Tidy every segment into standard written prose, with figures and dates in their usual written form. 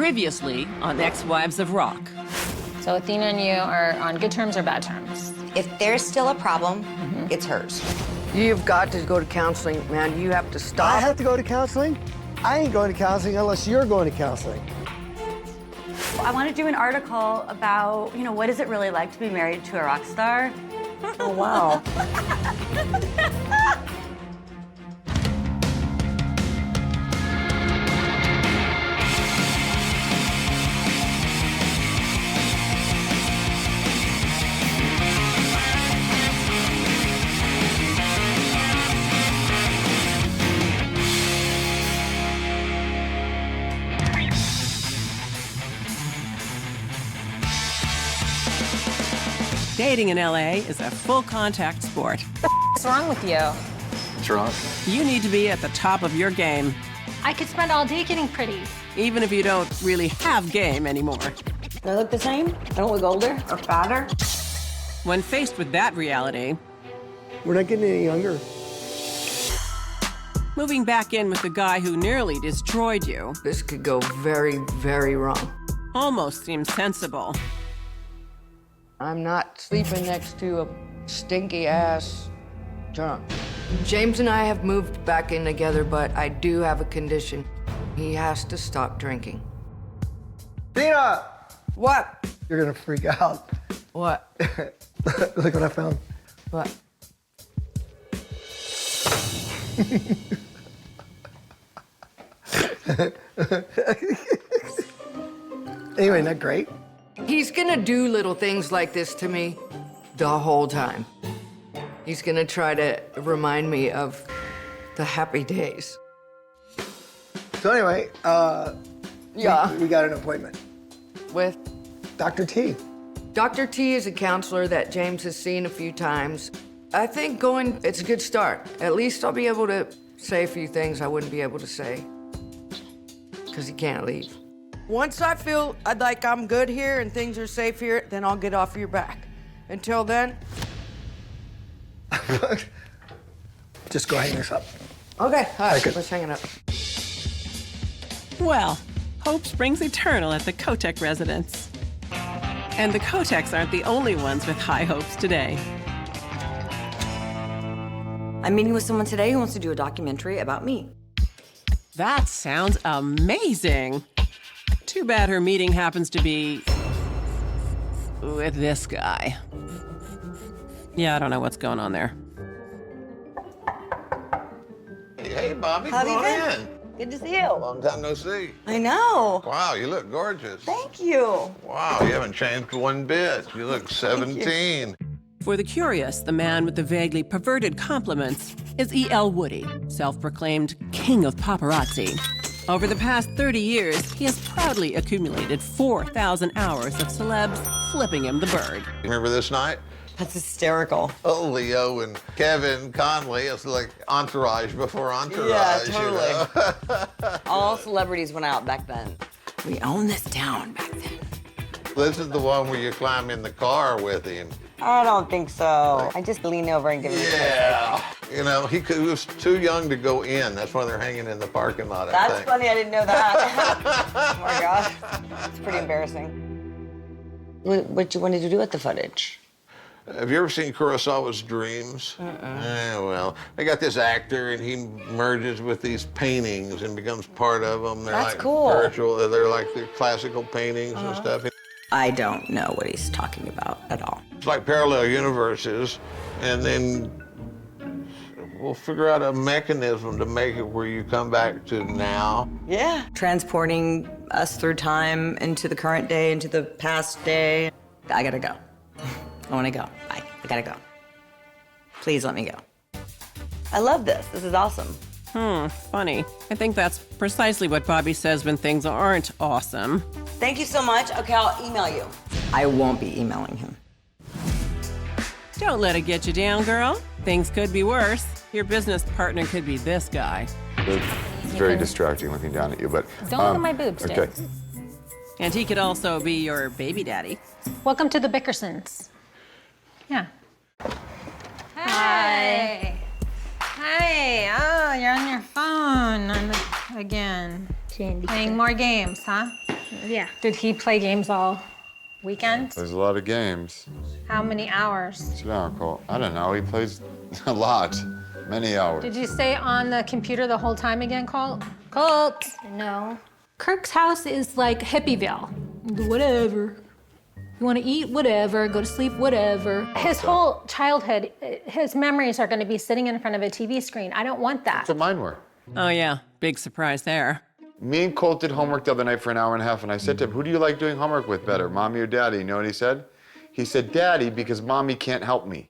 Previously on Ex-Wives of Rock. So Athena and you are on good terms or bad terms? If there's still a problem, it's hers. You've got to go to counseling, man. You have to stop. I have to go to counseling? I ain't going to counseling unless you're going to counseling. I want to do an article about, what is it really like to be married to a rock star? Oh, wow. Dating in LA is a full-contact sport. What's wrong with you? What's wrong? You need to be at the top of your game, I could spend all day getting pretty. even if you don't really have game anymore. Do I look the same? I don't look older or fatter? When faced with that reality, We're not getting any younger. moving back in with the guy who nearly destroyed you This could go very, very wrong. almost seems sensible. I'm not sleeping next to a stinky-ass drunk. James and I have moved back in together, but I do have a condition. He has to stop drinking. Athena! What? You're gonna freak out. What? Look what I found. What? Anyway, not great? He's gonna do little things like this to me the whole time. He's gonna try to remind me of the happy days. So anyway, Yeah. we got an appointment. With Dr. T. Dr. T is a counselor that James has seen a few times. I think it's a good start. At least I'll be able to say a few things I wouldn't be able to say, because he can't leave. Once I feel like I'm good here and things are safe here, then I'll get off your back. Until then, Just go hang this up. okay, all right, good. let's hang it up. Well, hope springs eternal at the Kotek residence. And the Koteks aren't the only ones with high hopes today. I'm meeting with someone today who wants to do a documentary about me. That sounds amazing. Too bad her meeting happens to be with this guy. Yeah, I don't know what's going on there. Hey, Bobbie, How have come you on been? in. Good to see you. Long time no see. I know. Wow, you look gorgeous. Thank you. Wow, you haven't changed one bit. You look 17. For the curious, the man with the vaguely perverted compliments is E.L. Woody, self-proclaimed king of paparazzi. Over the past 30 years, he has proudly accumulated 4,000 hours of celebs flipping him the bird. Remember this night? That's hysterical. Oh, Leo and Kevin Conley. It's like Entourage before Entourage. Yeah, you totally. know? All celebrities went out back then. We owned this town back then. This is the one where you climb in the car with him. I don't think so. I just lean over and give him a kiss. Yeah. You know, he was too young to go in. That's why they're hanging in the parking lot, I That's think. funny, I didn't know that. Oh my gosh, it's pretty embarrassing. What you wanted to do with the footage? Have you ever seen Kurosawa's Dreams? Well, they got this actor and he merges with these paintings and becomes part of them. They're That's like cool. virtual. They're like the classical paintings and stuff. I don't know what he's talking about at all. It's like parallel universes, and then we'll figure out a mechanism to make it where you come back to now. Yeah. Transporting us through time into the current day, into the past day. I gotta go. I wanna go. Bye. I gotta go. Please let me go. I love this. This is awesome. Funny. I think that's precisely what Bobbie says when things aren't awesome. Thank you so much. Okay, I'll email you. I won't be emailing him. Don't let it get you down, girl. Things could be worse. Your business partner could be this guy. It's very distracting looking down at you, but... Don't look at my boobs, Dick. Okay. And he could also be your baby daddy. Welcome to the Bickersons. Yeah. Hi. Hi. Oh, you're on your phone again. Playing more games, huh? Yeah. Did he play games all weekend? There's a lot of games. How many hours? Sit down, Colt. I don't know. He plays a lot. Many hours. Did you stay on the computer the whole time again, Colt? Colt! No. Kirk's house is like Hippieville. Whatever. You want to eat? Whatever. Go to sleep? Whatever. His whole childhood, his memories are going to be sitting in front of a TV screen. I don't want that. That's what mine were. Oh, yeah, big surprise there. Me and Colt did homework the other night for an hour and a half, and I said to him, who do you like doing homework with better, Mommy or Daddy? You know what he said? He said, Daddy, because Mommy can't help me.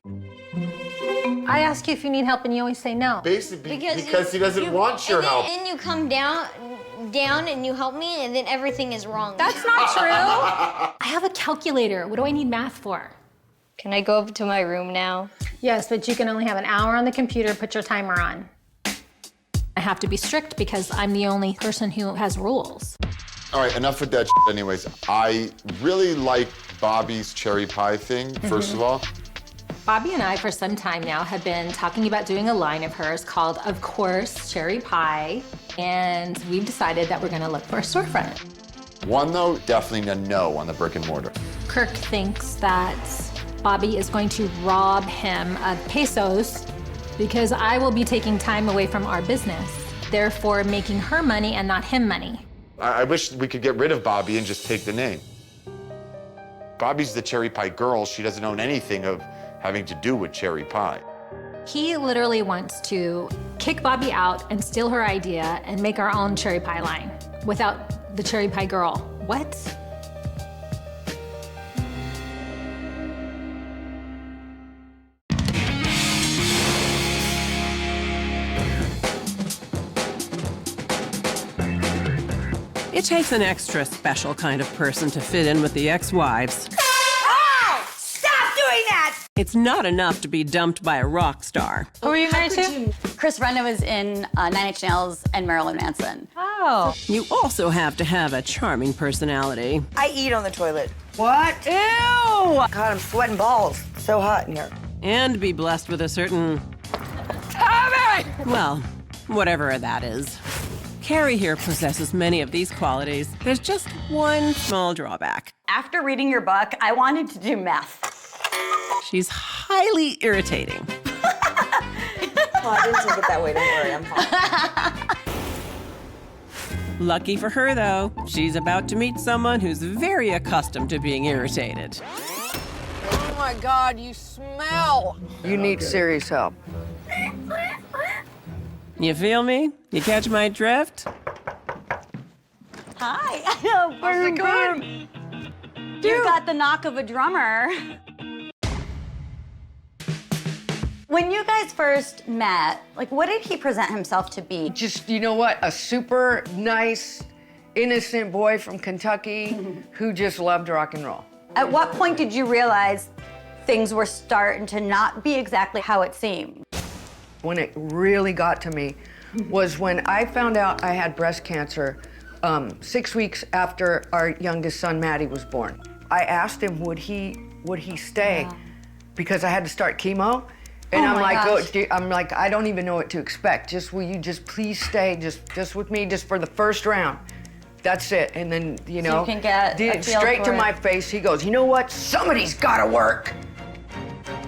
I ask you if you need help, and you always say no. Basically, because he doesn't want your help. And you come down and you help me, and then everything is wrong. That's not true. I have a calculator. What do I need math for? Can I go up to my room now? Yes, but you can only have an hour on the computer. Put your timer on. I have to be strict because I'm the only person who has rules. All right, enough with that shit anyways. I really like Bobbie's cherry pie thing, first of all. Bobbie and I, for some time now, have been talking about doing a line of hers called, of course, Cherry Pie. And we've decided that we're gonna look for a storefront. One, though, definitely a no on the brick and mortar. Kirk thinks that Bobbie is going to rob him of pesos because I will be taking time away from our business, therefore making her money and not him money. I wish we could get rid of Bobbie and just take the name. Bobbie's the cherry pie girl. She doesn't own anything of having to do with cherry pie. He literally wants to kick Bobbie out and steal her idea and make our own cherry pie line without the cherry pie girl. What? It takes an extra special kind of person to fit in with the ex-wives. Oh! Stop doing that! It's not enough to be dumped by a rock star. Who are you married to? Chris Renna was in Nine Inch Nails and Marilyn Manson. Oh. You also have to have a charming personality. I eat on the toilet. What? Ew! God, I'm sweating balls. It's so hot in here. And be blessed with a certain... Well, whatever that is. Carrie here possesses many of these qualities. There's just one small drawback. After reading your book, I wanted to do meth. She's highly irritating. Oh, I didn't take it that way. Don't worry, I'm fine. Lucky for her, though, she's about to meet someone who's very accustomed to being irritated. Oh my God, you smell. You need serious help. You feel me? You catch my drift? Hi. How's it going? You got the knock of a drummer. When you guys first met, like, what did he present himself to be? Just, you know what? A super nice, innocent boy from Kentucky who just loved rock and roll. At what point did you realize things were starting to not be exactly how it seemed? When it really got to me was when I found out I had breast cancer 6 weeks after our youngest son, Maddie, was born. I asked him, would he stay? Because I had to start chemo. And I'm like, I don't even know what to expect. Will you just please stay just with me, just for the first round? That's it. And then, you know, so you can get a feel straight for to it. my face, he goes, you know what? Somebody's gotta work.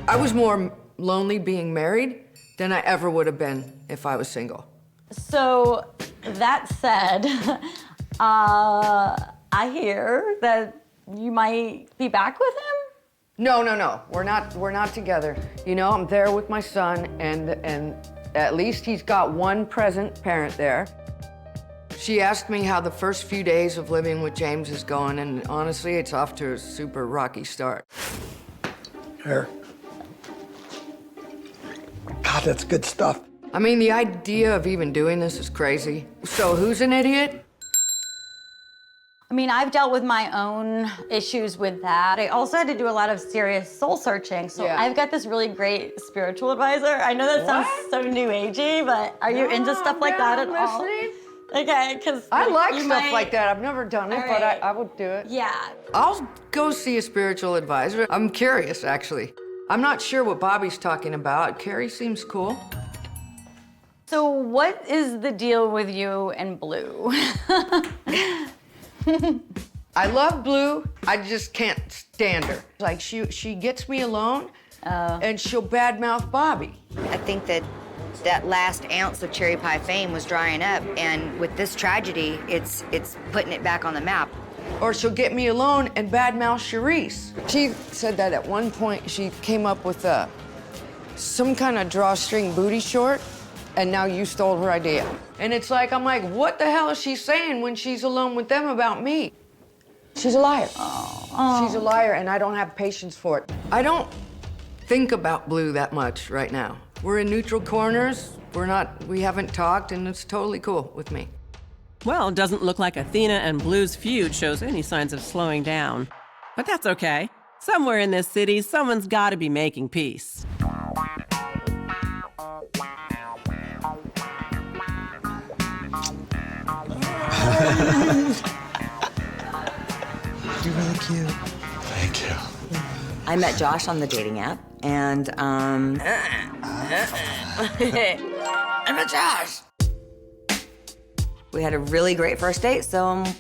I was more lonely being married than I ever would have been if I was single. So, that said, I hear that you might be back with him? No. We're not together. You know, I'm there with my son, and at least he's got one present parent there. She asked me how the first few days of living with James is going, and honestly, it's off to a super rocky start. Here. God, that's good stuff. I mean, the idea of even doing this is crazy. So who's an idiot? I mean, I've dealt with my own issues with that. I also had to do a lot of serious soul searching. So Yeah. I've got this really great spiritual advisor. I know that sounds so new agey, but are you into stuff like that at all? Okay, because I like stuff like that. I've never done it, All but right. I would do it. Yeah. I'll go see a spiritual advisor. I'm curious, actually. I'm not sure what Bobbie's talking about. Carrie seems cool. So what is the deal with you and Blue? I love Blue. I just can't stand her. Like she gets me alone, and she'll badmouth Bobbie. I think that last ounce of cherry pie fame was drying up, and with this tragedy, it's putting it back on the map. Or she'll get me alone and badmouth Sharise. She said that at one point she came up with some kind of drawstring booty short, and now you stole her idea. And it's like, I'm like, what the hell is she saying when she's alone with them about me? She's a liar. She's a liar, and I don't have patience for it. I don't think about Blue that much right now. We're in neutral corners. We haven't talked, and it's totally cool with me. Well, it doesn't look like Athena and Blue's feud shows any signs of slowing down. But that's okay. Somewhere in this city, someone's got to be making peace. You're really cute. Thank you. I met Josh on the dating app, and I met Josh. We had a really great first date, so I'm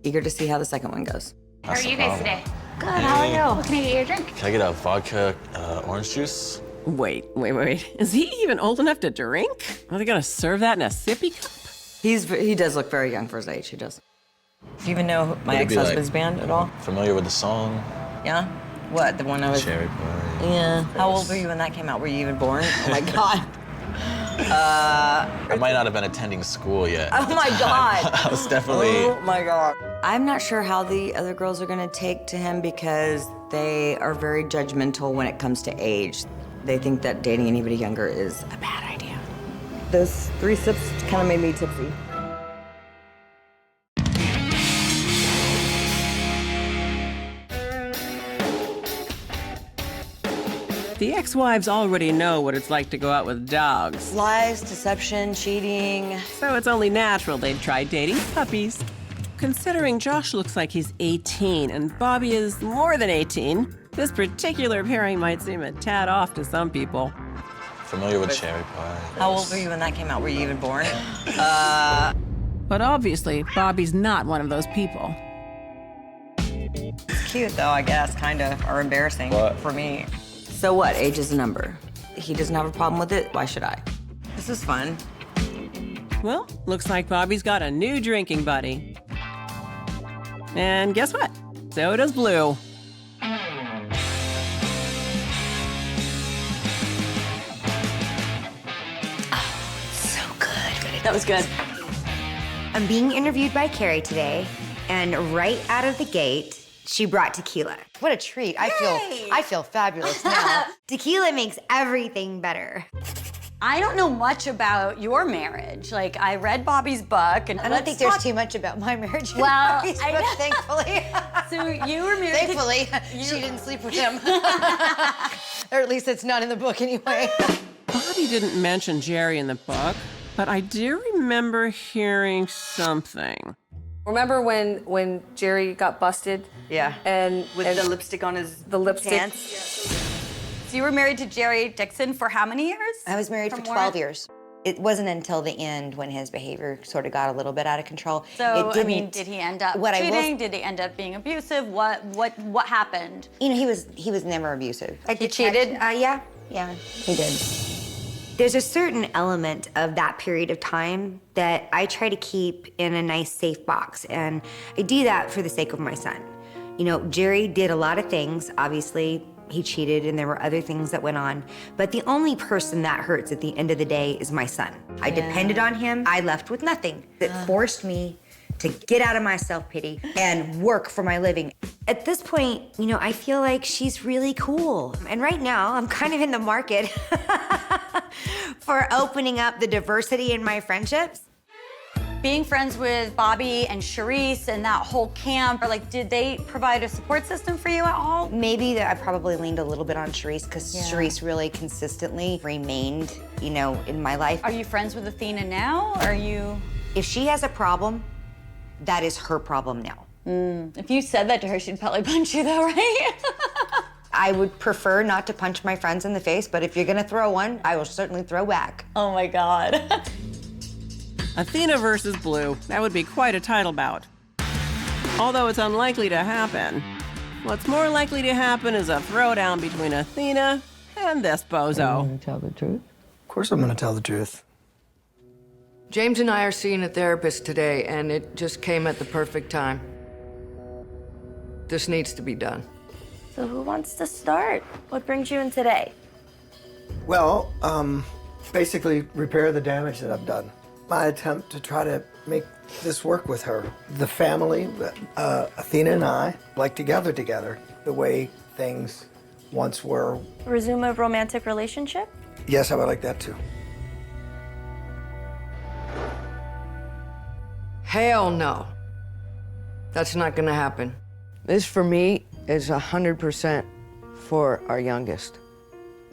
eager to see how the second one goes. How are you guys today? Good, how are you? What can I get you a drink? Can I get a vodka orange juice? Wait. Is he even old enough to drink? Are they gonna serve that in a sippy cup? He does look very young for his age, he does. Do you even know my ex-husband's band at all? Familiar with the song? Yeah? What, the one I was... Cherry Pie. Yeah. How old were you when that came out? Were you even born? Oh my God. I might not have been attending school yet. Oh my God. I was definitely... Oh my God. I'm not sure how the other girls are gonna take to him because they are very judgmental when it comes to age. They think that dating anybody younger is a bad idea. Those 3 sips kind of made me tipsy. The ex-wives already know what it's like to go out with dogs, Lies, deception, cheating. so it's only natural they'd try dating puppies. Considering Josh looks like he's 18 and Bobbie is more than 18, this particular pairing might seem a tad off to some people. Familiar with Cherry Pie. How old were you when that came out? Were you even born? But obviously, Bobbie's not one of those people. It's cute though, I guess, kind of, or embarrassing for me. So what, age is a number. He doesn't have a problem with it, why should I? This is fun. Well, looks like Bobbie's got a new drinking buddy. And guess what? So does Blue. So good. That was good. I'm being interviewed by Carrie today, and right out of the gate, she brought tequila. What a treat. I feel fabulous now. Tequila makes everything better. I don't know much about your marriage. Like, I read Bobbie's book, and I don't think there's too much about my marriage. Well, I know. Thankfully. So you were married Thankfully, she didn't sleep with him. Or at least it's not in the book anyway. Bobbie didn't mention Jerry in the book, but I do remember hearing something. Remember when Jerry got busted? Yeah. And with the lipstick on his pants? So you were married to Jerry Dixon for how many years? I was married for 12 years. It wasn't until the end when his behavior sort of got a little bit out of control. So, I mean, did he end up cheating? Did he end up being abusive? What happened? You know, he was never abusive. He cheated? Yeah, he did. There's a certain element of that period of time that I try to keep in a nice, safe box, and I do that for the sake of my son. You know, Jerry did a lot of things. Obviously, he cheated and there were other things that went on, but the only person that hurts at the end of the day is my son. I depended on him. I left with nothing. It forced me to get out of my self-pity and work for my living. At this point, you know, I feel like she's really cool. And right now, I'm kind of in the market for opening up the diversity in my friendships. Being friends with Bobbie and Sharise and that whole camp, like, did they provide a support system for you at all? Maybe that I probably leaned a little bit on Sharise because Sharise really consistently remained, you know, in my life. Are you friends with Athena now? Are you? If she has a problem, that is her problem now. If you said that to her, she'd probably punch you though, right? I would prefer not to punch my friends in the face, but if you're gonna throw one, I will certainly throw back. Oh my God. Athena versus Blue. That would be quite a title bout. Although it's unlikely to happen, what's more likely to happen is a throwdown between Athena and this bozo. Tell the truth. Of course I'm going to tell the truth. James and I are seeing a therapist today, and it just came at the perfect time. This needs to be done. So who wants to start? What brings you in today? Well, basically repair the damage that I've done. My attempt to try to make this work with her. The family, Athena and I, like together the way things once were. Resume a romantic relationship? Yes, I would like that too. Hell no. That's not gonna happen. This, for me, is 100% for our youngest.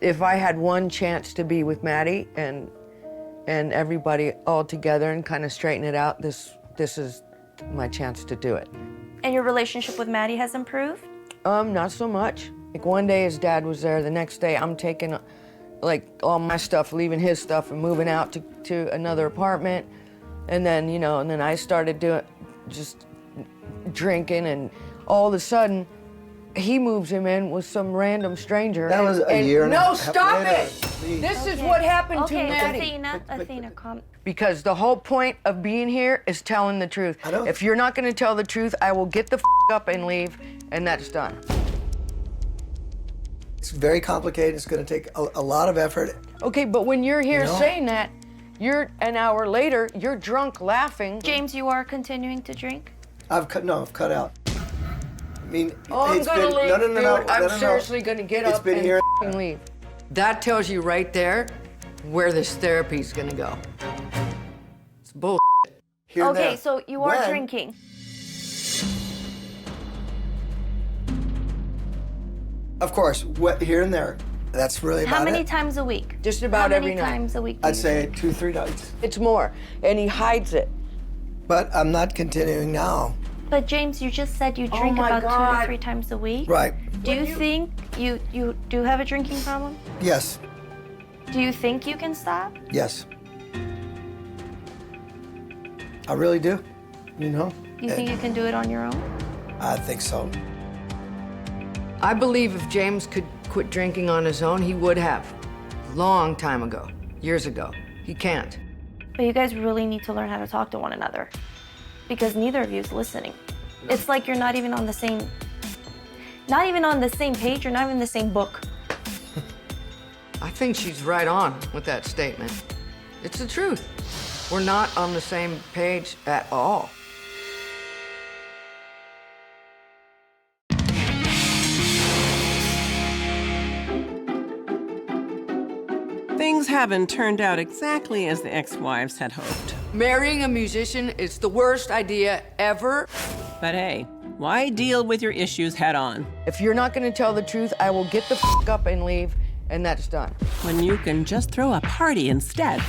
If I had one chance to be with Maddie and everybody all together and kind of straighten it out, this is my chance to do it. And your relationship with Maddie has improved? Not so much. Like one day his dad was there, the next day I'm taking like all my stuff, leaving his stuff and moving out to another apartment. And then, you know, and then I started just drinking, and all of a sudden he moves him in with some random stranger. That was a year and a half. No, stop later. it! This is what happened to Maddie. Athena, calm. Because the whole point of being here is telling the truth. I know. If you're not gonna tell the truth, I will get the up and leave, and that's done. It's very complicated. It's going to take a lot of effort. Okay, but when you're here You know? saying that, you're an hour later, you're drunk laughing. James, you are continuing to drink? I've cut out. I mean, Oh, I'm it's gonna been, leave, no, dude. I'm seriously gonna get It's up been and here. f***ing leave. That tells you right there where this therapy's gonna go. It's bull. Here and Okay, there. so you are When? drinking. Of course, here and there. That's really about How many it. times a week? Just about every How night. many times a week do I'd you say drink? 2-3 nights. It's more, and he hides it. But I'm not continuing now. But James, you just said you drink my about 2 God. to 3 times a week. Right. Do you think you do have a drinking problem? Yes. Do you think you can stop? Yes. I really do. You know? You think you can do it on your own? I think so. I believe if James could quit drinking on his own, he would have. Long time ago, years ago. He can't. But you guys really need to learn how to talk to one another, because neither of you is listening. It's like you're not even on the same page, you're not even in the same book. I think she's right on with that statement. It's the truth. We're not on the same page at all. Things haven't turned out exactly as the ex-wives had hoped. Marrying a musician is the worst idea ever. But hey, why deal with your issues head on If you're not gonna tell the truth, I will get the up and leave, and that's done. when you can just throw a party instead?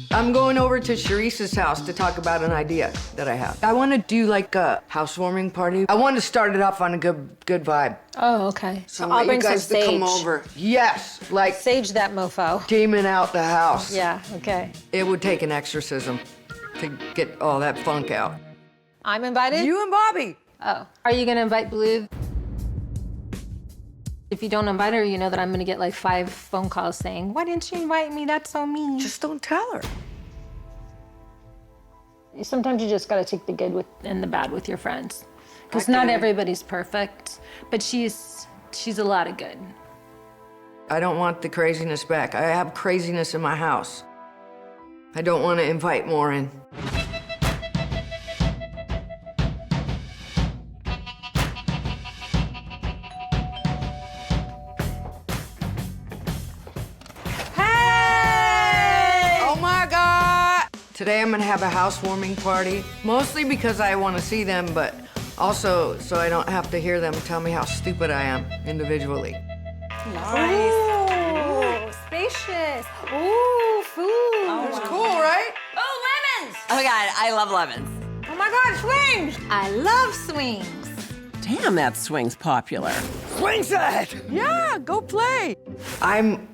I'm going over to Sharice's house to talk about an idea that I have. I want to do like a housewarming party. I want to start it off on a good vibe. Oh, okay. So I I'll want bring you guys some to sage. come over. Yes, like Sage that mofo. demon out the house. Yeah, okay. It would take an exorcism to get all that funk out. I'm invited? You and Bobbie. Oh. Are you gonna invite Blue? If you don't invite her, you know that I'm gonna get like 5 phone calls saying, why didn't you invite me? That's so mean. Just don't tell her. Sometimes you just gotta take the good and the bad with your friends. Because not everybody's perfect, but she's a lot of good. I don't want the craziness back. I have craziness in my house. I don't want to invite more in. Hey! Oh my God! Today I'm gonna have a housewarming party, mostly because I want to see them, but also so I don't have to hear them tell me how stupid I am individually. Nice. Ooh, spacious. Ooh, food. It's cool, right? Oh, lemons! Oh my God, I love lemons. Oh my God, swings! I love swings. Damn, that swing's popular. Swing set! Yeah, go play. I'm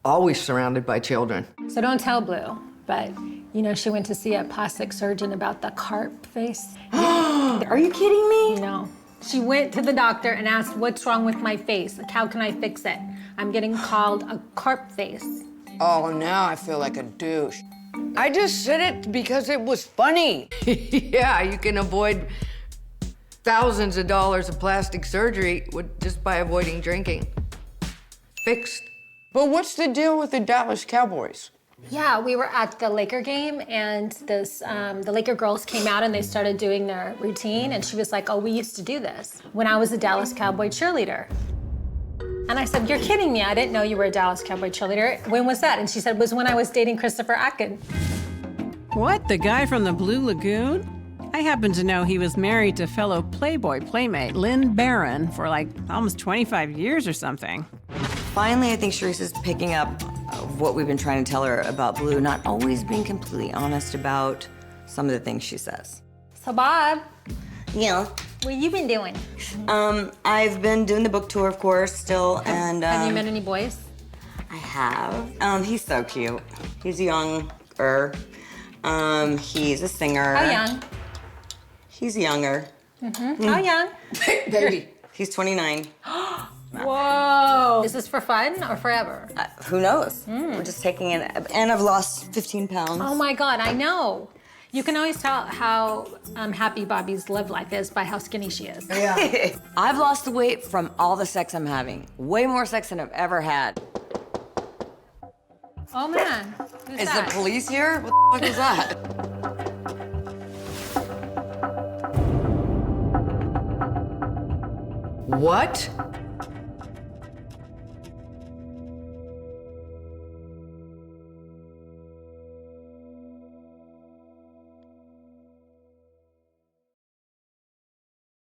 always surrounded by children. So don't tell Blue, but You know, she went to see a plastic surgeon about the carp face. Are you kidding me? No. She went to the doctor and asked, what's wrong with my face? Like, how can I fix it? I'm getting called a carp face. Oh, now I feel like a douche. I just said it because it was funny. Yeah, you can avoid thousands of dollars of plastic surgery just by avoiding drinking. Fixed. But what's the deal with the Dallas Cowboys? Yeah, we were at the Laker game, and the Laker girls came out and they started doing their routine, and she was like, oh, we used to do this when I was a Dallas Cowboy cheerleader. And I said, you're kidding me, I didn't know you were a Dallas Cowboy cheerleader. When was that? And she said, it was when I was dating Christopher Akin. What, the guy from the Blue Lagoon? I happen to know he was married to fellow Playboy playmate Lynn Barron for like almost 25 years or something. Finally, I think Sharise is picking up what we've been trying to tell her about Blue, not always being completely honest about some of the things she says. So Bob, Yeah. what you been doing? I've been doing the book tour, of course, still, and Have you met any boys? I have. He's so cute. He's younger. He's a singer. How young? He's younger. How young? Baby. He's 29. Whoa. Is this for fun or forever? Who knows? We're just taking it. And I've lost 15 pounds. Oh my God, I know. You can always tell how happy Bobbie's love life is by how skinny she is. Yeah. I've lost the weight from all the sex I'm having. Way more sex than I've ever had. Oh man, who's Is that? the police here? What the fuck is that? What?